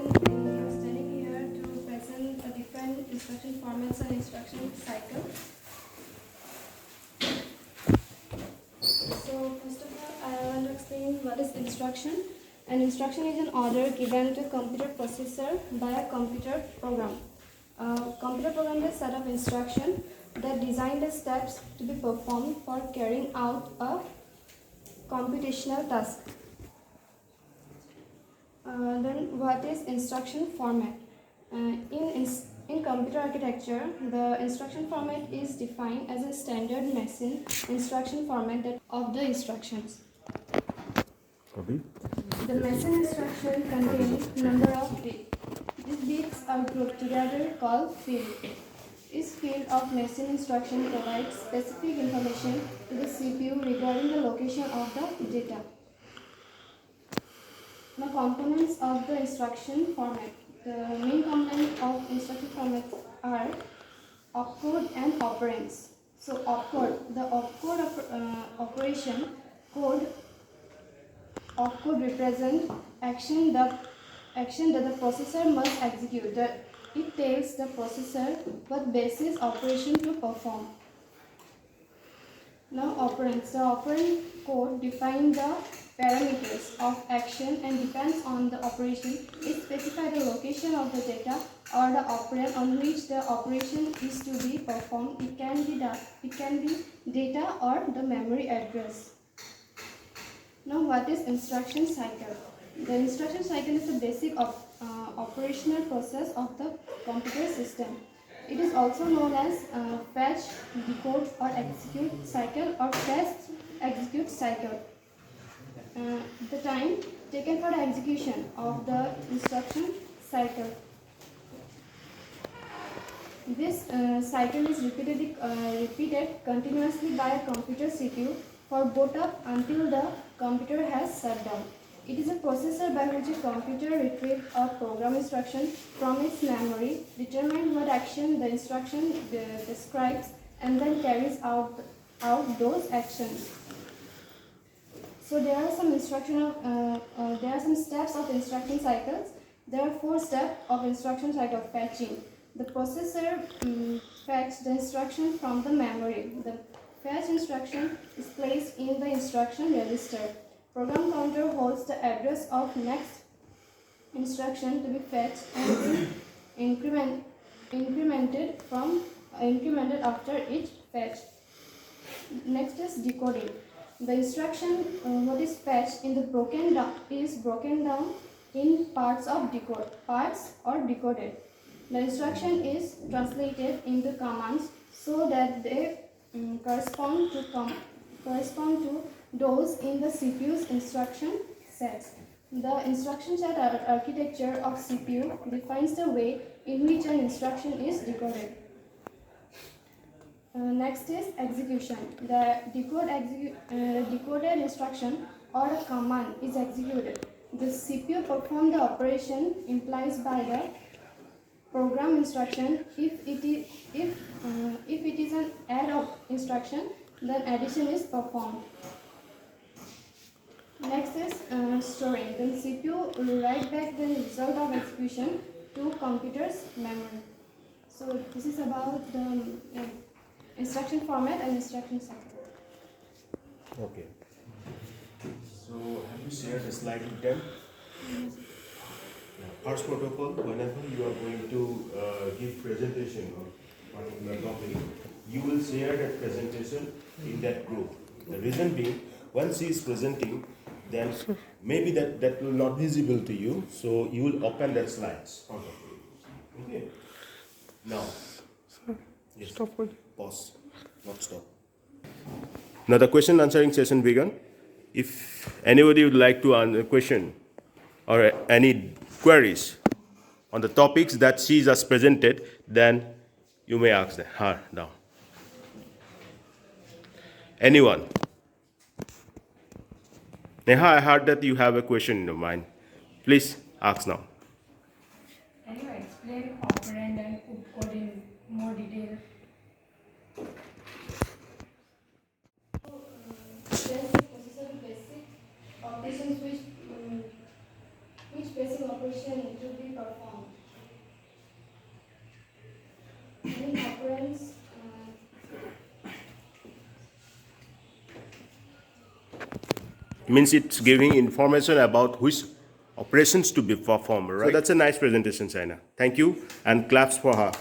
I'm standing here to present the different instruction formats and instruction cycle. So first of all, I want to explain what is instruction. An instruction is an order given to a computer processor by a computer program. A computer program is a set of instructions that design the steps to be performed for carrying out a computational task. Then what is instruction format? In computer architecture, the instruction format is defined as a standard machine instruction format of the instructions. The machine instruction contains number of bits. These bits are grouped together called field. Each field of machine instruction provides specific information to the CPU regarding the location of the data. Now, components of the instruction format. The main components of instruction format are opcode and operands. So, opcode, the opcode operation code. Opcode represents action that the processor must execute. It tells the processor what basis operation to perform. Now, operands. The operand code defines the parameters of action and depends on the operation. It specifies the location of the data or the operand on which the operation is to be performed. It can be data or the memory address. Now, what is instruction cycle? The instruction cycle is the basic operational process of the computer system. It is also known as fetch, decode or execute cycle or fetch, execute cycle. The time taken for the execution of the instruction cycle. This cycle is repeated continuously by a computer CPU for boot up until the computer has shut down. It is a processor by which a computer retrieves a program instruction from its memory, determines what action the instruction describes, and then carries out those actions. So there are some steps of instruction cycles. There are 4 steps of instruction cycle: fetching. The processor fetches the instruction from the memory. The fetch instruction is placed in the instruction register. Program counter holds the address of next instruction to be fetched and incremented after each fetch. Next is decoding. The instruction what is fetched is broken down in parts or decoded. The instruction is translated into commands so that they correspond to those in the CPU's instruction sets. The instruction set architecture of CPU defines the way in which an instruction is decoded. Next is execution. The decoded instruction or a command is executed. The CPU performs the operation implied by the program instruction. If it is an add instruction, then addition is performed. Next is storing. Then CPU will write back the result of execution to computer's memory. So this is about the instruction format and instruction cycle. Okay. So have you shared the slide with them? Yes. First protocol, whenever you are going to give presentation on particular topic, you will share that presentation in that group. The reason being, once he is presenting, then maybe that will not visible to you, so you will open that slides. Okay. Now, yes. Stop. Pause, not stop. Now the question answering session began. If anybody would like to answer a question or any queries on the topics that she just presented, then you may ask her now. Anyone? Neha, I heard that you have a question in your mind. Please ask now. Can you explain operand and opcode in more detail? Basic operations which basic operation to be performed. Any operands, Means it's giving information about which operations to be performed, right? So that's a nice presentation, China. Thank you, and claps for her.